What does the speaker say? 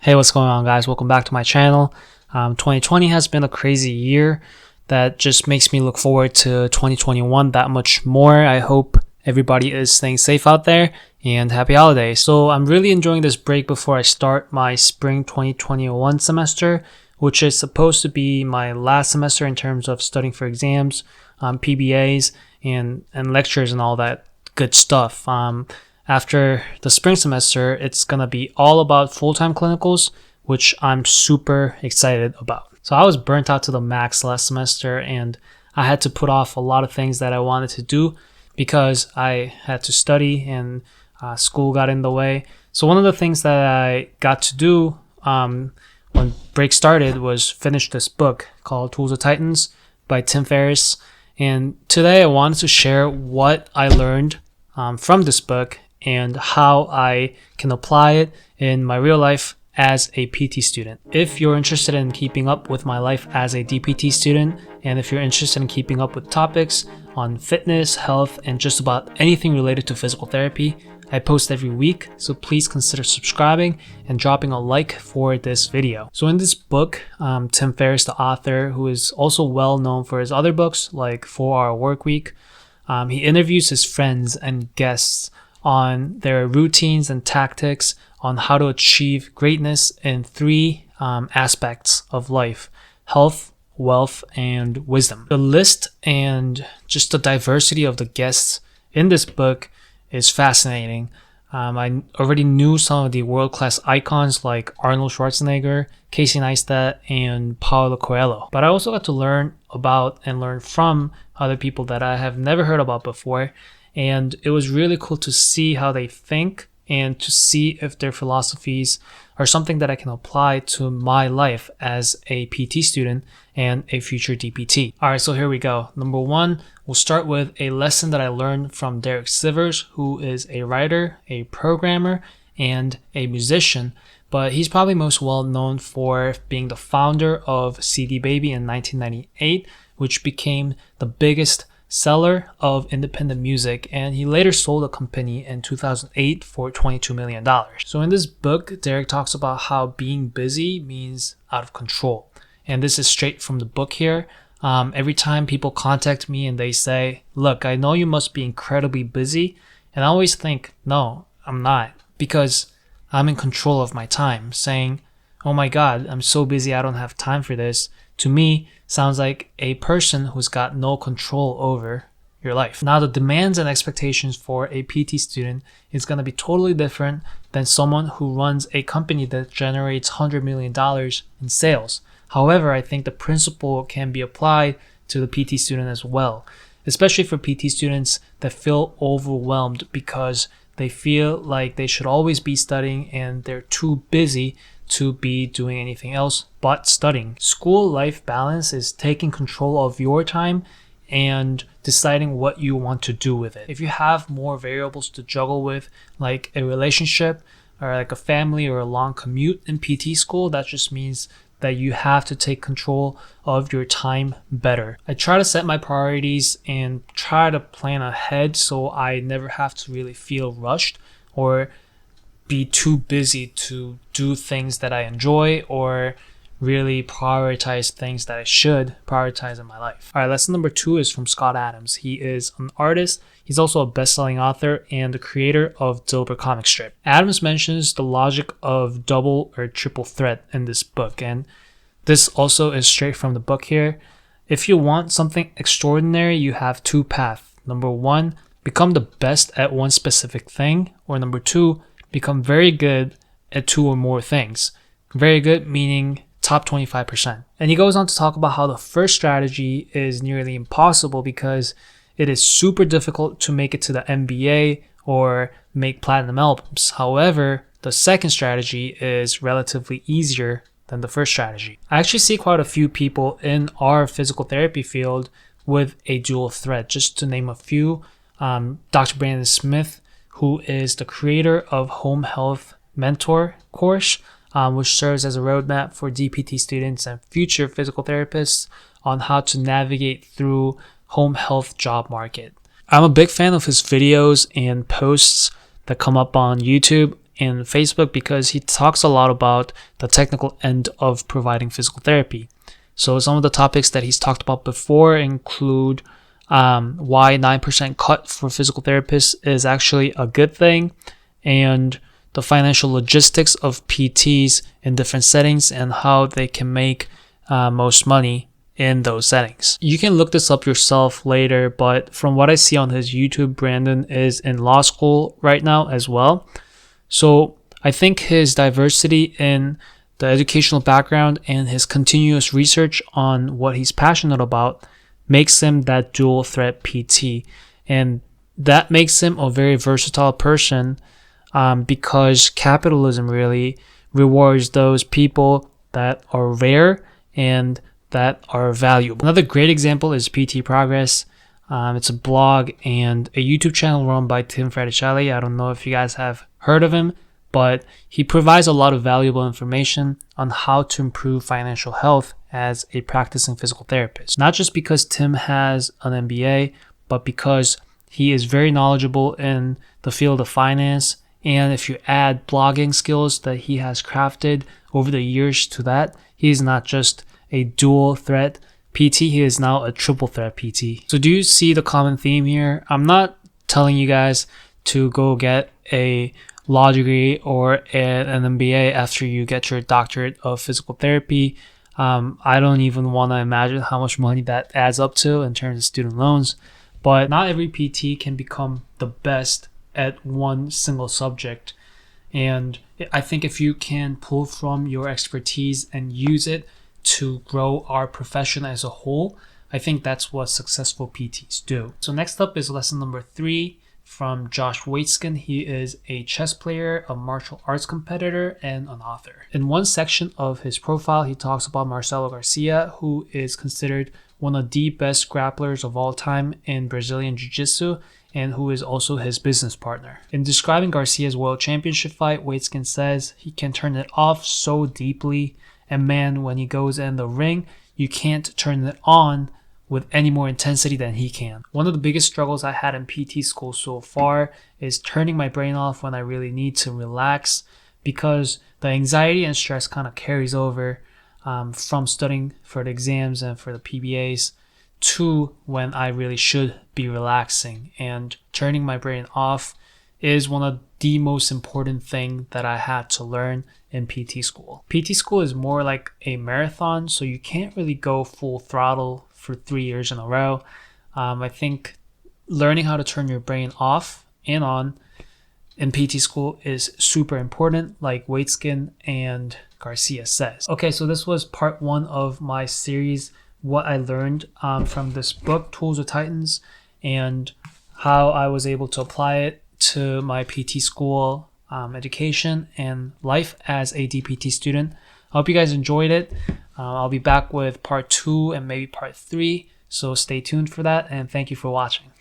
Hey, what's going on, guys? Welcome back to my channel. 2020 has been a crazy year that just makes me look forward to 2021 that much more. I hope everybody is staying safe out there and happy holidays. So I'm really enjoying this break before I start my spring 2021 semester, which is supposed to be my last semester in terms of studying for exams, PBAs, and lectures and all that good stuff. After the spring semester, it's going to be all about full-time clinicals, which I'm super excited about. So I was burnt out to the max last semester, and I had to put off a lot of things that I wanted to do because I had to study and school got in the way. So one of the things that I got to do when break started was finish this book called Tools of Titans by Tim Ferris. And today I wanted to share what I learned from this book and how I can apply it in my real life as a PT student. If you're interested in keeping up with my life as a DPT student, and if you're interested in keeping up with topics on fitness, health, and just about anything related to physical therapy, I post every week, so please consider subscribing and dropping a like for this video. So in this book, Tim Ferris, the author, who is also well known for his other books like 4-Hour Workweek, he interviews his friends and guests on their routines and tactics on how to achieve greatness in three aspects of life: health, wealth, and wisdom. The list and just the diversity of the guests in this book is fascinating. I already knew some of the world-class icons like Arnold Schwarzenegger, Casey Neistat, and Paulo Coelho. But I also got to learn about and learn from other people that I have never heard about before. And it was really cool to see how they think and to see if their philosophies are something that I can apply to my life as a PT student and a future DPT. All right, so here we go. Number one, we'll start with a lesson that I learned from Derek Sivers, who is a writer, a programmer, and a musician. But he's probably most well known for being the founder of CD Baby in 1998, which became the biggest seller of independent music, and he later sold the company in 2008 for $22 million. So in this book, Derek talks about how being busy means out of control. And this is straight from the book here. Every time people contact me and they say, look, I know you must be incredibly busy. And I always think, no, I'm not, because I'm in control of my time. Saying, oh my God, I'm so busy, I don't have time for this, to me sounds like a person who's got no control over your life. Now, the demands and expectations for a PT student is going to be totally different than someone who runs a company that generates $100 million in sales. However, I think the principle can be applied to the PT student as well, especially for PT students that feel overwhelmed because they feel like they should always be studying and they're too busy to be doing anything else but studying. School life balance is taking control of your time and deciding what you want to do with it. If you have more variables to juggle with, like a relationship or like a family or a long commute in PT school, that just means that you have to take control of your time better. I try to set my priorities and try to plan ahead so I never have to really feel rushed or be too busy to do things that I enjoy or really prioritize things that I should prioritize in my life. All right, lesson number 2 is from Scott Adams. He is an artist. He's also a best-selling author and the creator of Dilbert comic strip. Adams mentions the logic of double or triple threat in this book, and this also is straight from the book here. If you want something extraordinary, you have two paths. Number 1, become the best at one specific thing, or number 2, become very good at 2 or more things. Very good meaning top 25%. And he goes on to talk about how the first strategy is nearly impossible because it is super difficult to make it to the NBA or make platinum albums. However, the second strategy is relatively easier than the first strategy. I actually see quite a few people in our physical therapy field with a dual threat. Just to name a few, Dr. Brandon Smith, who is the creator of Home Health Mentor course, which serves as a roadmap for DPT students and future physical therapists on how to navigate through home health job market. I'm a big fan of his videos and posts that come up on YouTube, in Facebook because he talks a lot about the technical end of providing physical therapy. So some of the topics that he's talked about before include why 9% cut for physical therapists is actually a good thing, and the financial logistics of PTs in different settings and how they can make most money in those settings. You can look this up yourself later, but from what I see on his YouTube, Brandon is in law school right now as well. So I think his diversity in the educational background and his continuous research on what he's passionate about makes him that dual threat PT. And that makes him a very versatile person because capitalism really rewards those people that are rare and that are valuable. Another great example is PT Progress. It's a blog and a YouTube channel run by Tim Ferris. I don't know if you guys have heard of him, but he provides a lot of valuable information on how to improve financial health as a practicing physical therapist. Not just because Tim has an MBA, but because he is very knowledgeable in the field of finance. And if you add blogging skills that he has crafted over the years to that, he's not just a dual threat PT, he is now a triple threat PT. So do you see the common theme here? I'm not telling you guys to go get a law degree or an MBA after you get your doctorate of physical therapy. I don't even want to imagine how much money that adds up to in terms of student loans. But not every PT can become the best at one single subject. And I think if you can pull from your expertise and use it to grow our profession as a whole, I think that's what successful PTs do. So next up is lesson number 3 from Josh Waitzkin. He is a chess player, a martial arts competitor, and an author. In one section of his profile, he talks about Marcelo Garcia, who is considered one of the best grapplers of all time in Brazilian Jiu-Jitsu, and who is also his business partner. In describing Garcia's world championship fight, Waitzkin says he can turn it off so deeply, and man, when he goes in the ring, you can't turn it on with any more intensity than he can. One of the biggest struggles I had in PT school so far is turning my brain off when I really need to relax, because the anxiety and stress kind of carries over from studying for the exams and for the PBAs to when I really should be relaxing. And turning my brain off is one of the most important thing that I had to learn in PT school. PT school is more like a marathon, so you can't really go full throttle for 3 years in a row. I think learning how to turn your brain off and on in PT school is super important, like Waitzkin and Garcia says. Okay, so this was part 1 of my series, what I learned from this book, Tools of Titans, and how I was able to apply it to my PT school education and life as a DPT student. I hope you guys enjoyed it. I'll be back with part 2 and maybe part 3, so stay tuned for that, and thank you for watching.